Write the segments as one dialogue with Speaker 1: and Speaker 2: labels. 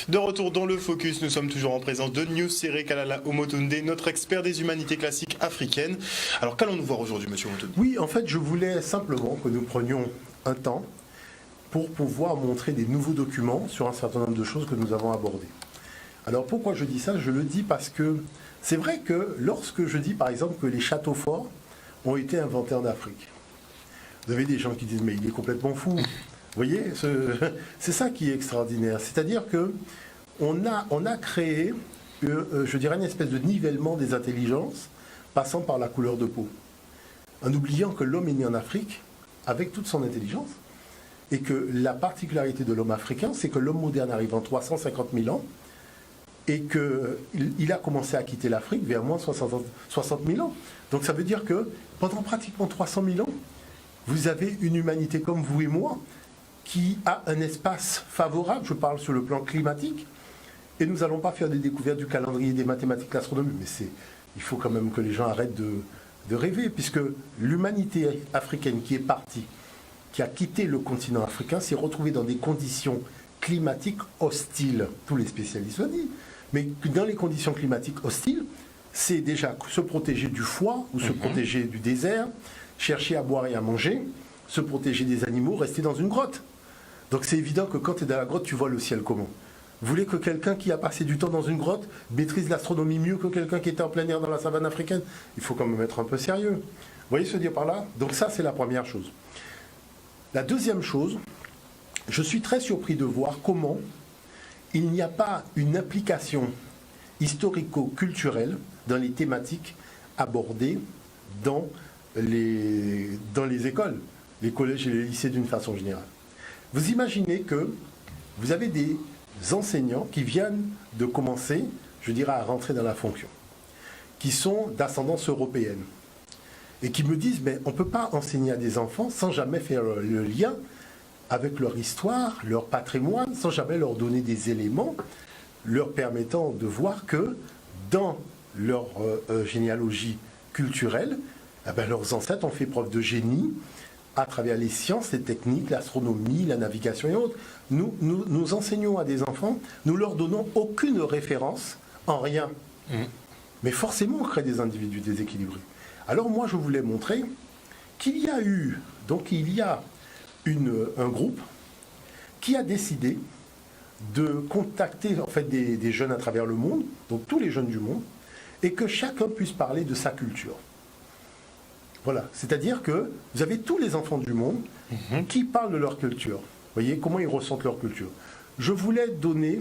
Speaker 1: De retour dans le Focus, nous sommes toujours en présence de Nusere Kalala Omotunde, notre expert des humanités classiques africaines. Alors qu'allons-nous voir aujourd'hui, monsieur Omotunde?
Speaker 2: Oui, en fait, je voulais simplement que nous prenions un temps pour pouvoir montrer des nouveaux documents sur un certain nombre de choses que nous avons abordées. Alors pourquoi je dis ça? Je le dis parce que c'est vrai que lorsque je dis par exemple que les châteaux forts ont été inventés en Afrique, vous avez des gens qui disent mais il est complètement fou. Vous voyez, c'est ça qui est extraordinaire. C'est-à-dire que on a créé, je dirais, une espèce de nivellement des intelligences passant par la couleur de peau, en oubliant que l'homme est né en Afrique avec toute son intelligence, et que la particularité de l'homme africain, c'est que l'homme moderne arrive en 350 000 ans, et qu'il a commencé à quitter l'Afrique vers moins 60 000 ans. Donc ça veut dire que pendant pratiquement 300 000 ans, vous avez une humanité comme vous et moi, qui a un espace favorable, je parle sur le plan climatique, et nous n'allons pas faire des découvertes du calendrier, des mathématiques, l'astronomie, mais il faut quand même que les gens arrêtent de rêver, puisque l'humanité africaine qui est partie, qui a quitté le continent africain, s'est retrouvée dans des conditions climatiques hostiles. Tous les spécialistes le disent. Mais dans les conditions climatiques hostiles, c'est déjà se protéger du froid ou se protéger du désert, chercher à boire et à manger, se protéger des animaux, rester dans une grotte. Donc c'est évident que quand tu es dans la grotte, tu vois le ciel comment. Vous voulez que quelqu'un qui a passé du temps dans une grotte maîtrise l'astronomie mieux que quelqu'un qui était en plein air dans la savane africaine? Il faut quand même être un peu sérieux. Vous voyez ce que je veux dire par là? Donc ça, c'est la première chose. La deuxième chose, je suis très surpris de voir comment il n'y a pas une application historico-culturelle dans les thématiques abordées dans les écoles, les collèges et les lycées d'une façon générale. Vous imaginez que vous avez des enseignants qui viennent de commencer, je dirais, à rentrer dans la fonction, qui sont d'ascendance européenne, et qui me disent, mais on ne peut pas enseigner à des enfants sans jamais faire le lien avec leur histoire, leur patrimoine, sans jamais leur donner des éléments leur permettant de voir que dans leur généalogie culturelle, eh bien, leurs ancêtres ont fait preuve de génie à travers les sciences, les techniques, l'astronomie, la navigation et autres. Nous enseignons à des enfants, nous leur donnons aucune référence en rien. Mais forcément, on crée des individus déséquilibrés. Alors moi, je voulais montrer qu'il y a eu, donc il y a un groupe qui a décidé de contacter en fait des jeunes à travers le monde, donc tous les jeunes du monde, et que chacun puisse parler de sa culture. Voilà, c'est-à-dire que vous avez tous les enfants du monde qui parlent de leur culture. Vous voyez comment ils ressentent leur culture. Je voulais donner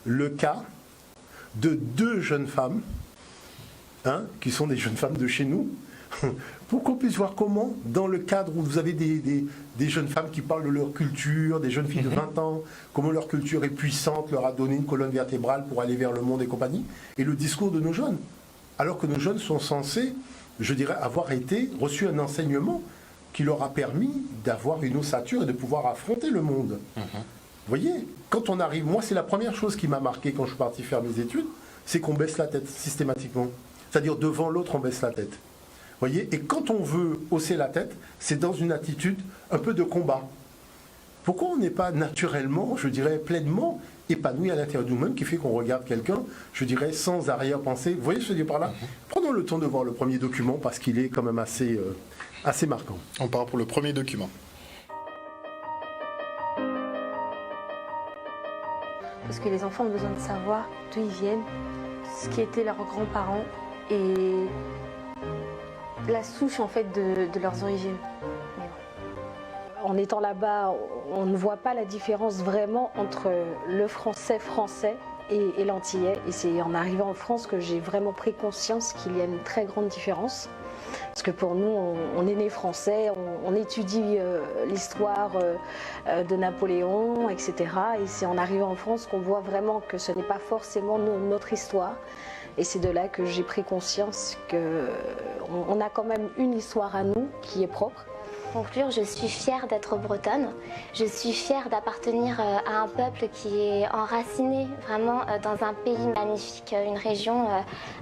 Speaker 2: le cas de 2 jeunes femmes, qui sont des jeunes femmes de chez nous, pour qu'on puisse voir comment, dans le cadre où vous avez des jeunes femmes qui parlent de leur culture, des jeunes filles de 20 ans, comment leur culture est puissante, leur a donné une colonne vertébrale pour aller vers le monde et compagnie, et le discours de nos jeunes. Alors que nos jeunes sont censés, je dirais, avoir reçu un enseignement qui leur a permis d'avoir une ossature et de pouvoir affronter le monde. Vous voyez, quand on arrive, moi c'est la première chose qui m'a marqué quand je suis parti faire mes études, c'est qu'on baisse la tête systématiquement. C'est-à-dire devant l'autre on baisse la tête. Vous voyez, et quand on veut hausser la tête, c'est dans une attitude un peu de combat. Pourquoi on n'est pas naturellement, je dirais, pleinement épanoui à l'intérieur de nous-mêmes, qui fait qu'on regarde quelqu'un, je dirais, sans arrière-pensée? Vous voyez ce que je dis par là? Prenons le temps de voir le premier document, parce qu'il est quand même assez marquant.
Speaker 1: On part pour le premier document.
Speaker 3: Parce que les enfants ont besoin de savoir d'où ils viennent, ce qui étaient leurs grands-parents et la souche en fait de leurs origines. Mais bon. En étant là-bas, on ne voit pas la différence vraiment entre le français et l'antillais. Et c'est en arrivant en France que j'ai vraiment pris conscience qu'il y a une très grande différence. Parce que pour nous, on est né français, on étudie l'histoire de Napoléon, etc. Et c'est en arrivant en France qu'on voit vraiment que ce n'est pas forcément notre histoire. Et c'est de là que j'ai pris conscience qu'on a quand même une histoire à nous qui est propre.
Speaker 4: conclure, je suis fière d'être bretonne. Je suis fière d'appartenir à un peuple qui est enraciné vraiment dans un pays magnifique, une région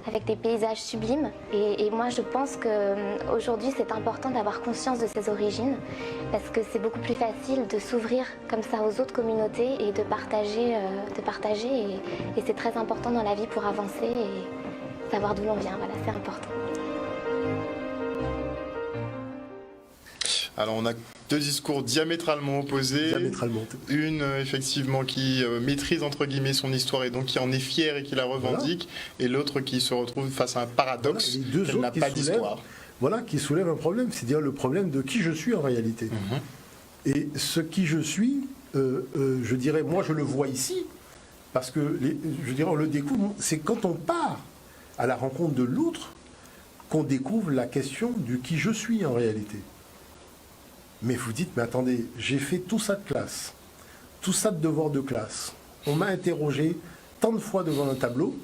Speaker 4: avec des paysages sublimes. Et moi, je pense qu'aujourd'hui, c'est important d'avoir conscience de ses origines parce que c'est beaucoup plus facile de s'ouvrir comme ça aux autres communautés et de partager. Et c'est très important dans la vie pour avancer et savoir d'où l'on vient. Voilà, c'est important.
Speaker 1: Alors on a deux discours diamétralement opposés.
Speaker 2: Diamétralement.
Speaker 1: Une effectivement qui maîtrise entre guillemets son histoire et donc qui en est fière et qui la revendique, et l'autre qui se retrouve face à un paradoxe,
Speaker 2: voilà, les deux
Speaker 1: qu'elle n'a
Speaker 2: autres
Speaker 1: pas
Speaker 2: qui
Speaker 1: d'histoire.
Speaker 2: Voilà, qui soulève un problème, c'est-à-dire le problème de qui je suis en réalité. Et ce qui je suis, je dirais, moi je le vois ici, parce que je dirais on le découvre, c'est quand on part à la rencontre de l'autre qu'on découvre la question du qui je suis en réalité. Mais vous dites, mais attendez, j'ai fait tout ça de classe, tout ça de devoir de classe. On m'a interrogé tant de fois devant un tableau,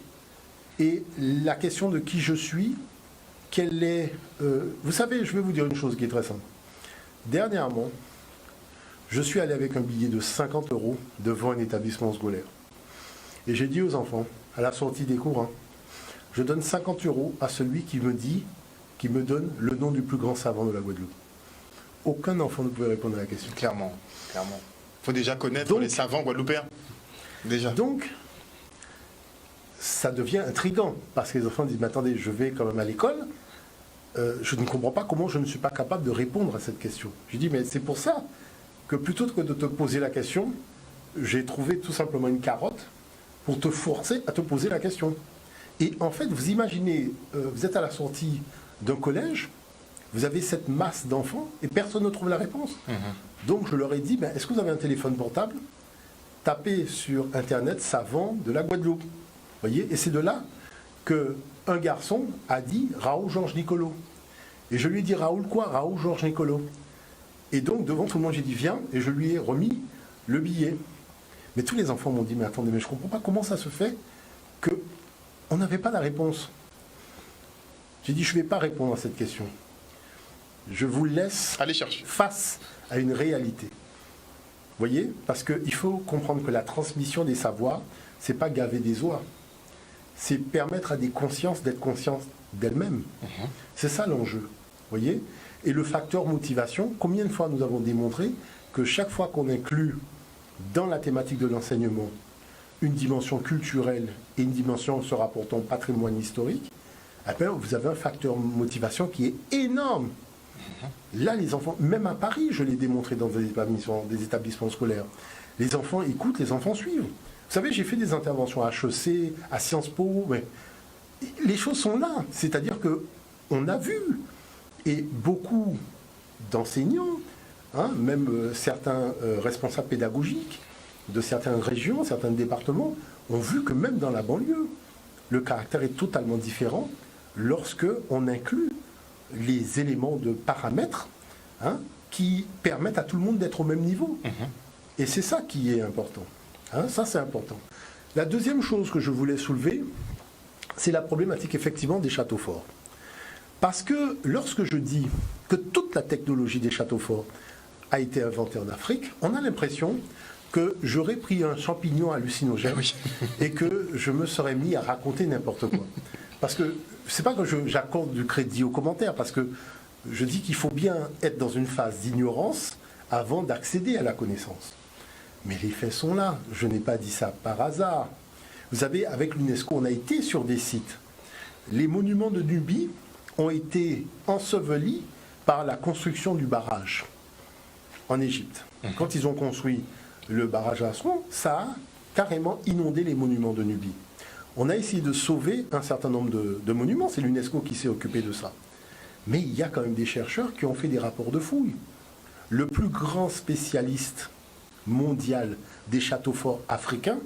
Speaker 2: et la question de qui je suis, quelle est... vous savez, je vais vous dire une chose qui est très simple. Dernièrement, je suis allé avec un billet de 50 € devant un établissement scolaire. Et j'ai dit aux enfants, à la sortie des cours, je donne 50 € à celui qui me donne le nom du plus grand savant de la Guadeloupe. Aucun enfant ne pouvait répondre à la question.
Speaker 1: Clairement. Il faut déjà connaître
Speaker 2: Donc,
Speaker 1: les savants guadeloupéens. Déjà.
Speaker 2: Donc, ça devient intriguant, parce que les enfants disent, mais attendez, je vais quand même à l'école, je ne comprends pas comment je ne suis pas capable de répondre à cette question. Je dis, mais c'est pour ça que plutôt que de te poser la question, j'ai trouvé tout simplement une carotte pour te forcer à te poser la question. Et en fait, vous imaginez, vous êtes à la sortie d'un collège, vous avez cette masse d'enfants et personne ne trouve la réponse. Donc je leur ai dit, ben, est-ce que vous avez un téléphone portable? Tapez sur Internet savant de la Guadeloupe. Voyez, et c'est de là qu'un garçon a dit Raoul Georges Nicolo. Et je lui ai dit Raoul quoi? Raoul Georges Nicolo. Et donc devant tout le monde, j'ai dit viens, et je lui ai remis le billet. Mais tous les enfants m'ont dit, mais attendez, mais je ne comprends pas comment ça se fait qu'on n'avait pas la réponse. J'ai dit, je ne vais pas répondre à cette question. Je vous laisse
Speaker 1: Allez chercher.
Speaker 2: face à une réalité. Vous voyez? Parce qu'il faut comprendre que la transmission des savoirs, c'est pas gaver des oies. C'est permettre à des consciences d'être conscientes d'elles-mêmes. C'est ça l'enjeu. Vous voyez? Et le facteur motivation, combien de fois nous avons démontré que chaque fois qu'on inclut dans la thématique de l'enseignement une dimension culturelle et une dimension se rapportant au patrimoine historique, après, vous avez un facteur motivation qui est énorme. Là, les enfants, même à Paris, je l'ai démontré dans des établissements scolaires, les enfants écoutent, les enfants suivent. Vous savez, j'ai fait des interventions à HEC, à Sciences Po, mais les choses sont là. C'est-à-dire qu'on a vu, et beaucoup d'enseignants, même certains responsables pédagogiques de certaines régions, certains départements, ont vu que même dans la banlieue, le caractère est totalement différent lorsque on inclut les éléments de paramètres qui permettent à tout le monde d'être au même niveau. Et c'est ça qui est important. Ça, c'est important. La deuxième chose que je voulais soulever, c'est la problématique effectivement des châteaux forts. Parce que lorsque je dis que toute la technologie des châteaux forts a été inventée en Afrique, on a l'impression que j'aurais pris un champignon hallucinogène et que je me serais mis à raconter n'importe quoi. Parce que c'est pas que j'accorde du crédit aux commentaires, parce que je dis qu'il faut bien être dans une phase d'ignorance avant d'accéder à la connaissance. Mais les faits sont là. Je n'ai pas dit ça par hasard. Vous savez, avec l'UNESCO, on a été sur des sites. Les monuments de Nubie ont été ensevelis par la construction du barrage en Égypte. Quand ils ont construit le barrage à Assouan, ça a carrément inondé les monuments de Nubie. On a essayé de sauver un certain nombre de monuments, c'est l'UNESCO qui s'est occupé de ça. Mais il y a quand même des chercheurs qui ont fait des rapports de fouilles. Le plus grand spécialiste mondial des châteaux forts africains,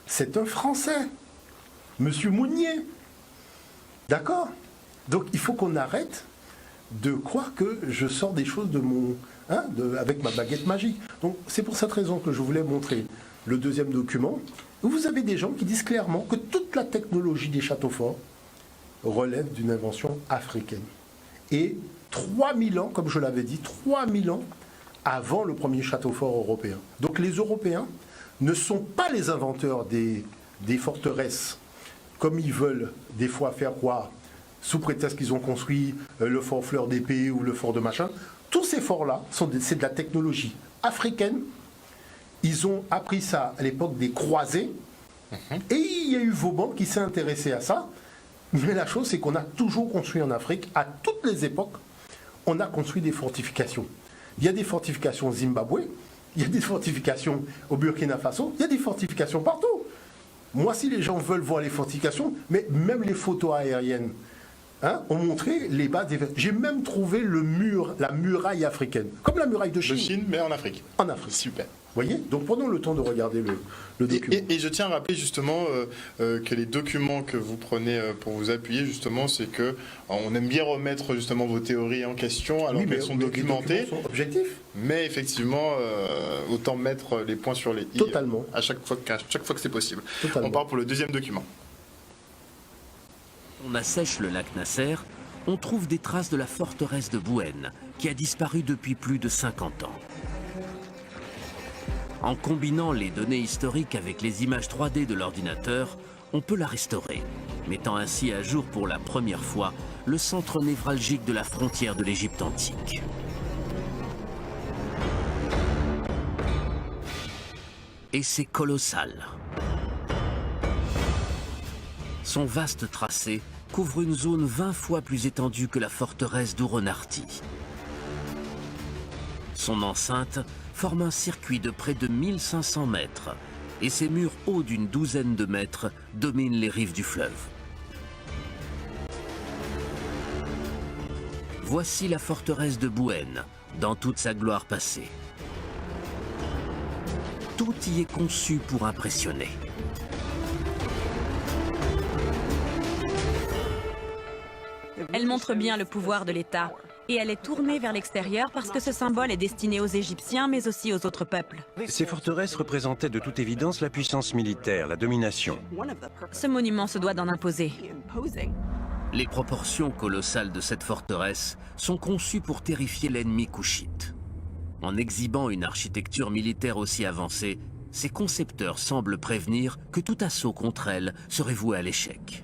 Speaker 2: c'est un Français, Monsieur Mounier. D'accord? Donc il faut qu'on arrête de croire que je sors des choses de avec ma baguette magique. Donc c'est pour cette raison que je voulais montrer le deuxième document, où vous avez des gens qui disent clairement que toute la technologie des châteaux forts relève d'une invention africaine. Et 3000 ans, comme je l'avais dit, 3000 ans avant le premier château fort européen. Donc les Européens ne sont pas les inventeurs des forteresses, comme ils veulent des fois faire croire, sous prétexte qu'ils ont construit le fort Fleur d'Épée ou le fort de machin. Tous ces forts-là, c'est de la technologie africaine. Ils ont appris ça à l'époque des croisés. Et il y a eu Vauban qui s'est intéressé à ça. Mais la chose, c'est qu'on a toujours construit en Afrique, à toutes les époques, on a construit des fortifications. Il y a des fortifications au Zimbabwe, il y a des fortifications au Burkina Faso, il y a des fortifications partout. Moi, si les gens veulent voir les fortifications, mais même les photos aériennes ont montré les bases des... J'ai même trouvé la muraille africaine, comme la muraille de Chine.
Speaker 1: De Chine, mais en Afrique.
Speaker 2: En Afrique.
Speaker 1: Super.
Speaker 2: Vous voyez? Donc prenons le temps de regarder le document.
Speaker 1: Et je tiens à rappeler justement que les documents que vous prenez pour vous appuyer, justement, c'est que on aime bien remettre justement vos théories en question, alors qu'elles sont documentées.
Speaker 2: Les documents sont objectifs.
Speaker 1: Mais effectivement, autant mettre les points sur les i.
Speaker 2: Totalement.
Speaker 1: À chaque fois que c'est possible.
Speaker 2: Totalement.
Speaker 1: On part pour le deuxième document.
Speaker 5: On assèche le lac Nasser, on trouve des traces de la forteresse de Bouenne, qui a disparu depuis plus de 50 ans. En combinant les données historiques avec les images 3D de l'ordinateur, on peut la restaurer, mettant ainsi à jour pour la première fois le centre névralgique de la frontière de l'Égypte antique. Et c'est colossal. Son vaste tracé couvre une zone 20 fois plus étendue que la forteresse d'Ouronarti. Son enceinte forme un circuit de près de 1500 mètres et ses murs hauts d'une douzaine de mètres dominent les rives du fleuve. Voici la forteresse de Bouenne dans toute sa gloire passée. Tout y est conçu pour impressionner.
Speaker 6: Elle montre bien le pouvoir de l'État. Et elle est tournée vers l'extérieur parce que ce symbole est destiné aux Égyptiens, mais aussi aux autres peuples.
Speaker 7: Ces forteresses représentaient de toute évidence la puissance militaire, la domination.
Speaker 6: Ce monument se doit d'en imposer.
Speaker 5: Les proportions colossales de cette forteresse sont conçues pour terrifier l'ennemi couchite. En exhibant une architecture militaire aussi avancée, ses concepteurs semblent prévenir que tout assaut contre elle serait voué à l'échec.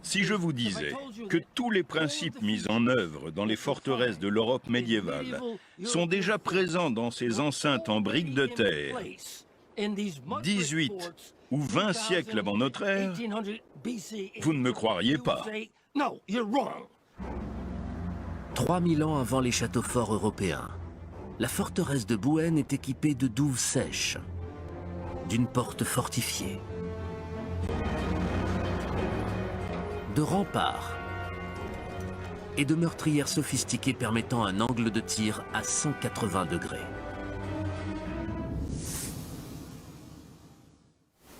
Speaker 8: Si je vous disais que tous les principes mis en œuvre dans les forteresses de l'Europe médiévale sont déjà présents dans ces enceintes en briques de terre, 18 ou 20 siècles avant notre ère, vous ne me croiriez pas.
Speaker 5: 3000 ans avant les châteaux forts européens, la forteresse de Bouenne est équipée de douves sèches, d'une porte fortifiée, de remparts et de meurtrières sophistiquées permettant un angle de tir à 180 degrés.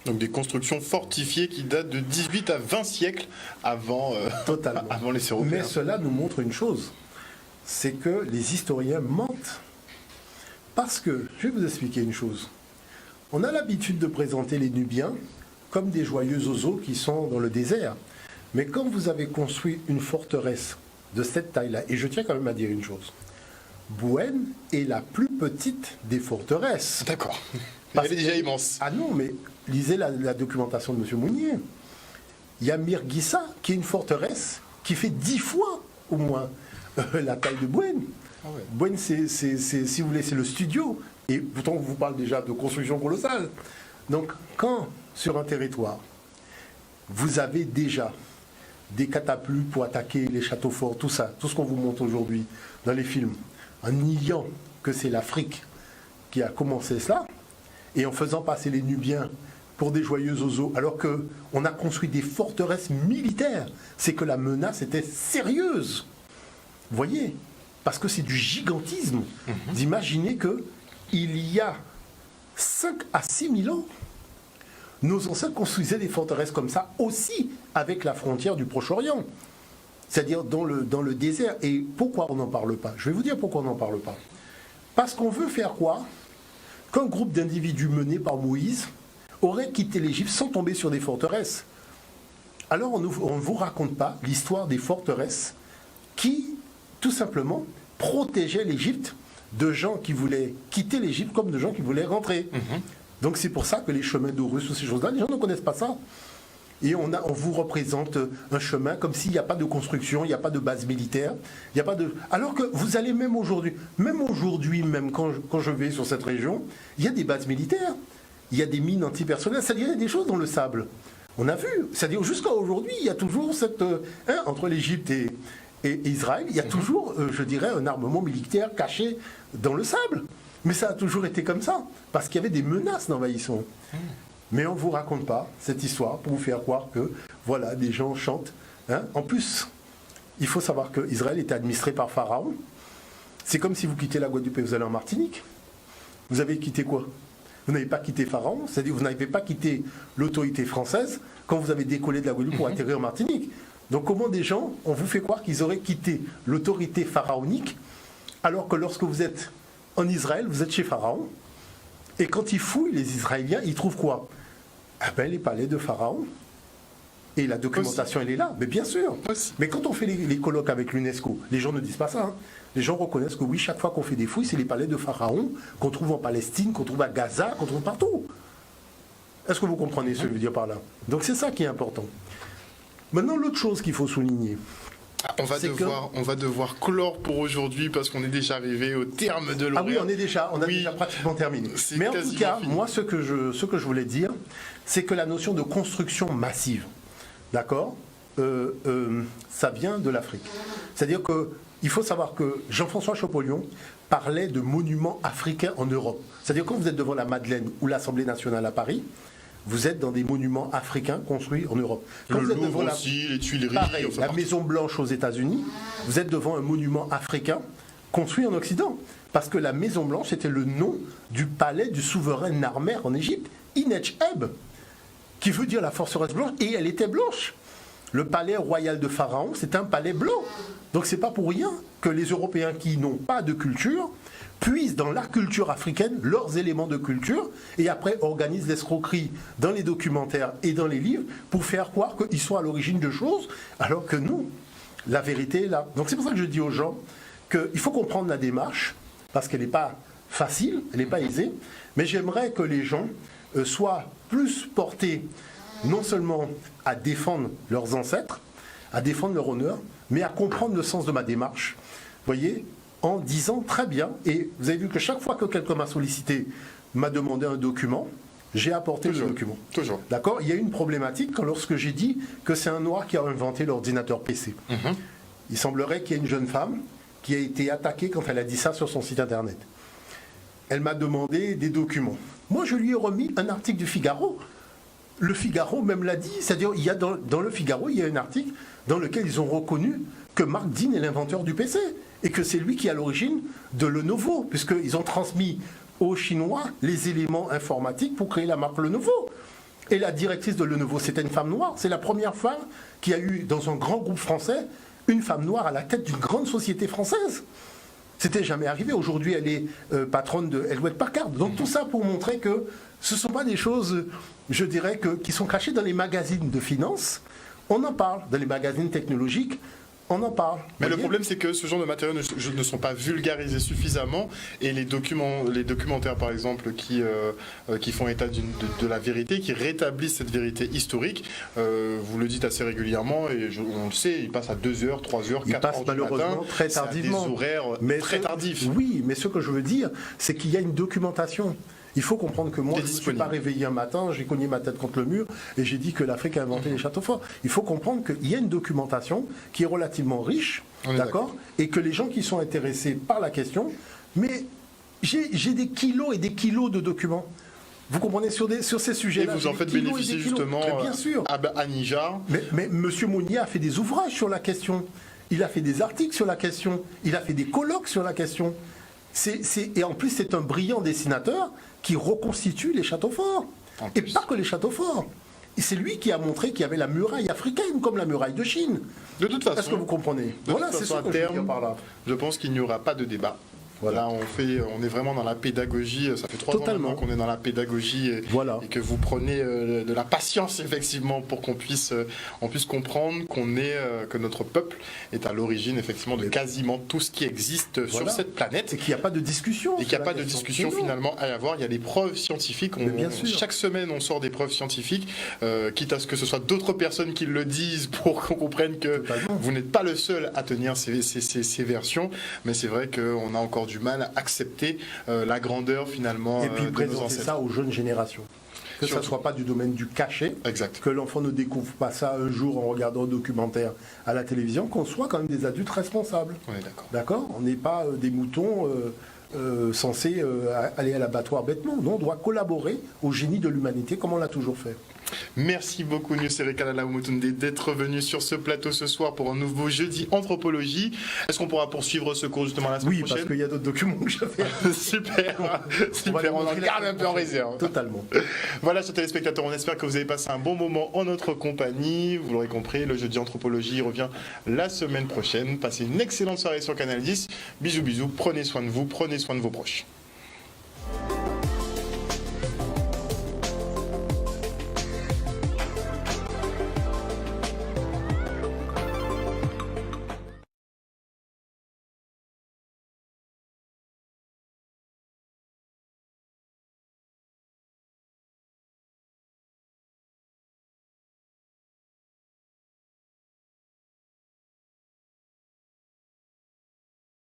Speaker 1: Donc des constructions fortifiées qui datent de 18 à 20 siècles avant,
Speaker 2: Totalement.
Speaker 1: avant les Européens.
Speaker 2: Mais cela nous montre une chose, c'est que les historiens mentent. Parce que, je vais vous expliquer une chose. On a l'habitude de présenter les Nubiens comme des joyeux oiseaux qui sont dans le désert. Mais quand vous avez construit une forteresse de cette taille-là, et je tiens quand même à dire une chose, Bouenne est la plus petite des forteresses.
Speaker 1: D'accord. Elle est déjà immense.
Speaker 2: Ah non, mais lisez la documentation de M. Mounier. Il y a Mirgissa, qui est une forteresse qui fait 10 fois au moins la taille de Bouenne.
Speaker 1: Ah ouais.
Speaker 2: Bouenne, c'est, si vous voulez, c'est le studio. Et pourtant, on vous parle déjà de construction colossale. Donc, quand sur un territoire, vous avez déjà des catapultes pour attaquer les châteaux forts, tout ça, tout ce qu'on vous montre aujourd'hui dans les films, en niant que c'est l'Afrique qui a commencé cela, et en faisant passer les Nubiens pour des joyeux oiseaux, alors qu'on a construit des forteresses militaires, c'est que la menace était sérieuse. Vous voyez? Parce que c'est du gigantisme d'imaginer qu'il y a 5 à 6 000 ans, nos ancêtres construisaient des forteresses comme ça aussi avec la frontière du Proche-Orient, c'est-à-dire dans le désert. Et pourquoi on n'en parle pas? Je vais vous dire pourquoi on n'en parle pas. Parce qu'on veut faire quoi? Qu'un groupe d'individus mené par Moïse aurait quitté l'Égypte sans tomber sur des forteresses. Alors on ne vous raconte pas l'histoire des forteresses qui, tout simplement, protégeait l'Égypte de gens qui voulaient quitter l'Égypte comme de gens qui voulaient rentrer. Donc c'est pour ça que les chemins d'Horus ou ces choses-là, les gens ne connaissent pas ça. Et on vous représente un chemin comme s'il n'y a pas de construction, il n'y a pas de base militaire, il n'y a pas de... Alors que vous allez même aujourd'hui, même quand je vais sur cette région, il y a des bases militaires, il y a des mines antipersonnelles, c'est-à-dire il y a des choses dans le sable. On a vu, c'est-à-dire jusqu'à aujourd'hui, il y a toujours cette... entre l'Égypte et Israël, il y a toujours, je dirais, un armement militaire caché dans le sable. Mais ça a toujours été comme ça, parce qu'il y avait des menaces d'envahissement. Mais on ne vous raconte pas cette histoire pour vous faire croire que, voilà, des gens chantent. En plus, il faut savoir qu'Israël était administré par Pharaon. C'est comme si vous quittez la Guadeloupe et vous allez en Martinique. Vous avez quitté quoi? Vous n'avez pas quitté Pharaon, c'est-à-dire vous n'avez pas quitté l'autorité française quand vous avez décollé de la Guadeloupe pour atterrir en Martinique. Donc comment des gens, on vous fait croire qu'ils auraient quitté l'autorité pharaonique, alors que lorsque vous êtes en Israël, vous êtes chez Pharaon, et quand ils fouillent, les Israéliens, ils trouvent quoi? Ah ben les palais de Pharaon. Et la documentation, elle est là, mais bien sûr. Mais quand on fait les colloques avec l'UNESCO, les gens ne disent pas ça. Les gens reconnaissent que oui, chaque fois qu'on fait des fouilles, c'est les palais de Pharaon qu'on trouve en Palestine, qu'on trouve à Gaza, qu'on trouve partout. Est-ce que vous comprenez ce que je veux dire par là? Donc c'est ça qui est important. Maintenant, l'autre chose qu'il faut souligner,
Speaker 1: on va devoir clore pour aujourd'hui parce qu'on est déjà arrivé au terme de l'horaire.
Speaker 2: Ah oui, on a déjà pratiquement terminé. Mais en tout cas, moi, ce que je voulais dire, c'est que la notion de construction massive, d'accord, ça vient de l'Afrique. C'est-à-dire qu'il faut savoir que Jean-François Champollion parlait de monuments africains en Europe. C'est-à-dire quand vous êtes devant la Madeleine ou l'Assemblée nationale à Paris, vous êtes dans des monuments africains construits en Europe. Quand vous êtes devant
Speaker 1: les Tuileries,
Speaker 2: pareil, la Maison Blanche aux États-Unis, vous êtes devant un monument africain construit en Occident. Parce que la Maison Blanche était le nom du palais du souverain Narmer en Égypte, Inetch-Eb, qui veut dire la forteresse blanche, et elle était blanche. Le palais royal de Pharaon, c'est un palais blanc. Donc c'est pas pour rien que les Européens qui n'ont pas de culture puisent dans la culture africaine leurs éléments de culture et après organisent l'escroquerie dans les documentaires et dans les livres pour faire croire qu'ils sont à l'origine de choses, alors que non, la vérité est là. Donc c'est pour ça que je dis aux gens qu'il faut comprendre la démarche, parce qu'elle n'est pas facile, elle n'est pas aisée, mais j'aimerais que les gens soient plus portés non seulement à défendre leurs ancêtres, à défendre leur honneur, mais à comprendre le sens de ma démarche. Vous voyez, en disant très bien, et vous avez vu que chaque fois que quelqu'un m'a sollicité, m'a demandé un document, j'ai apporté le document.
Speaker 1: Toujours.
Speaker 2: D'accord? Il y a une problématique lorsque j'ai dit que c'est un Noir qui a inventé l'ordinateur PC. Il semblerait qu'il y ait une jeune femme qui a été attaquée quand elle a dit ça sur son site internet. Elle m'a demandé des documents. Moi, je lui ai remis un article du Figaro. Le Figaro même l'a dit, c'est-à-dire il y a dans le Figaro, il y a un article dans lequel ils ont reconnu que Mark Dean est l'inventeur du PC et que c'est lui qui est à l'origine de Lenovo, puisqu'ils ont transmis aux Chinois les éléments informatiques pour créer la marque Lenovo. Et la directrice de Lenovo, c'était une femme noire. C'est la première femme qui a eu, dans un grand groupe français, une femme noire à la tête d'une grande société française. C'était jamais arrivé. Aujourd'hui, elle est patronne de Hewlett Packard. Donc tout ça pour montrer que ce ne sont pas des choses, je dirais, qui sont cachées dans les magazines de finance. On en parle. Dans les magazines technologiques, on en parle.
Speaker 1: Mais le problème, c'est que ce genre de matériaux ne sont pas vulgarisés suffisamment et les documentaires, par exemple, qui font état de la vérité, qui rétablissent cette vérité historique, vous le dites assez régulièrement et on le sait, ils passent à 2h, 3h, 4h du matin.
Speaker 2: Malheureusement très tardivement.
Speaker 1: À des horaires très tardifs.
Speaker 2: Oui, mais ce que je veux dire, c'est qu'il y a une documentation. Il faut comprendre que moi, je ne me suis pas réveillé un matin, j'ai cogné ma tête contre le mur et j'ai dit que l'Afrique a inventé les châteaux forts. Il faut comprendre qu'il y a une documentation qui est relativement riche, d'accord, et que les gens qui sont intéressés par la question, mais j'ai des kilos et des kilos de documents. Vous comprenez, sur ces sujets-là.
Speaker 1: Et vous en faites bénéficier justement
Speaker 2: bien sûr.
Speaker 1: À Nijar.
Speaker 2: Mais M. Mounier a fait des ouvrages sur la question. Il a fait des articles sur la question. Il a fait des colloques sur la question. Et en plus, c'est un brillant dessinateur qui reconstitue les châteaux forts. Et pas que les châteaux forts. Et c'est lui qui a montré qu'il y avait la muraille africaine, comme la muraille de Chine.
Speaker 1: De toute façon.
Speaker 2: Est-ce que vous comprenez?
Speaker 1: Voilà, c'est ça que je veux dire par là. Je pense qu'il n'y aura pas de débat.
Speaker 2: Voilà.
Speaker 1: Là, on est vraiment dans la pédagogie. Ça fait 3 ans
Speaker 2: Totalement.
Speaker 1: maintenant qu'on est dans la pédagogie
Speaker 2: Voilà.
Speaker 1: et que vous prenez de la patience, effectivement, pour qu'on puisse comprendre que notre peuple est à l'origine, effectivement, de quasiment tout ce qui existe
Speaker 2: Voilà.
Speaker 1: sur cette planète.
Speaker 2: Et qu'il n'y a pas de discussion.
Speaker 1: Et qu'il n'y a pas de discussion finalement à y avoir. Il y a des preuves scientifiques.
Speaker 2: Bien sûr.
Speaker 1: Chaque semaine, on sort des preuves scientifiques, quitte à ce que ce soit d'autres personnes qui le disent pour qu'on comprenne que
Speaker 2: Totalement.
Speaker 1: vous n'êtes pas le seul à tenir ces versions. Mais c'est vrai qu'on a encore du mal à accepter la grandeur finalement
Speaker 2: Et puis
Speaker 1: de nos
Speaker 2: présenter
Speaker 1: ancêtres.
Speaker 2: ça aux jeunes générations. Que ça ne
Speaker 1: Surtout.
Speaker 2: soit pas du domaine du cachet,
Speaker 1: Exact.
Speaker 2: que l'enfant ne découvre pas ça un jour en regardant un documentaire à la télévision, qu'on soit quand même des adultes responsables.
Speaker 1: On est d'accord.
Speaker 2: D'accord? On n'est pas des moutons censés aller à l'abattoir bêtement. Non, on doit collaborer au génie de l'humanité comme on l'a toujours fait.
Speaker 1: Merci beaucoup Nusere Kalala Umutunde d'être venu sur ce plateau ce soir pour un nouveau jeudi anthropologie. Est-ce qu'on pourra poursuivre ce cours justement la semaine
Speaker 2: Oui, parce
Speaker 1: prochaine?
Speaker 2: qu'il y a d'autres documents que j'avais.
Speaker 1: Super,
Speaker 2: va les
Speaker 1: on en
Speaker 2: montrer la
Speaker 1: garde un
Speaker 2: semaine
Speaker 1: peu en
Speaker 2: prochaine.
Speaker 1: réserve.
Speaker 2: Totalement.
Speaker 1: Voilà, chers téléspectateurs, on espère que vous avez passé un bon moment en notre compagnie. Vous l'aurez compris, le jeudi anthropologie revient la semaine prochaine. Passez une excellente soirée sur Canal 10. Bisous, bisous. Prenez soin de vous, prenez soin de vos proches.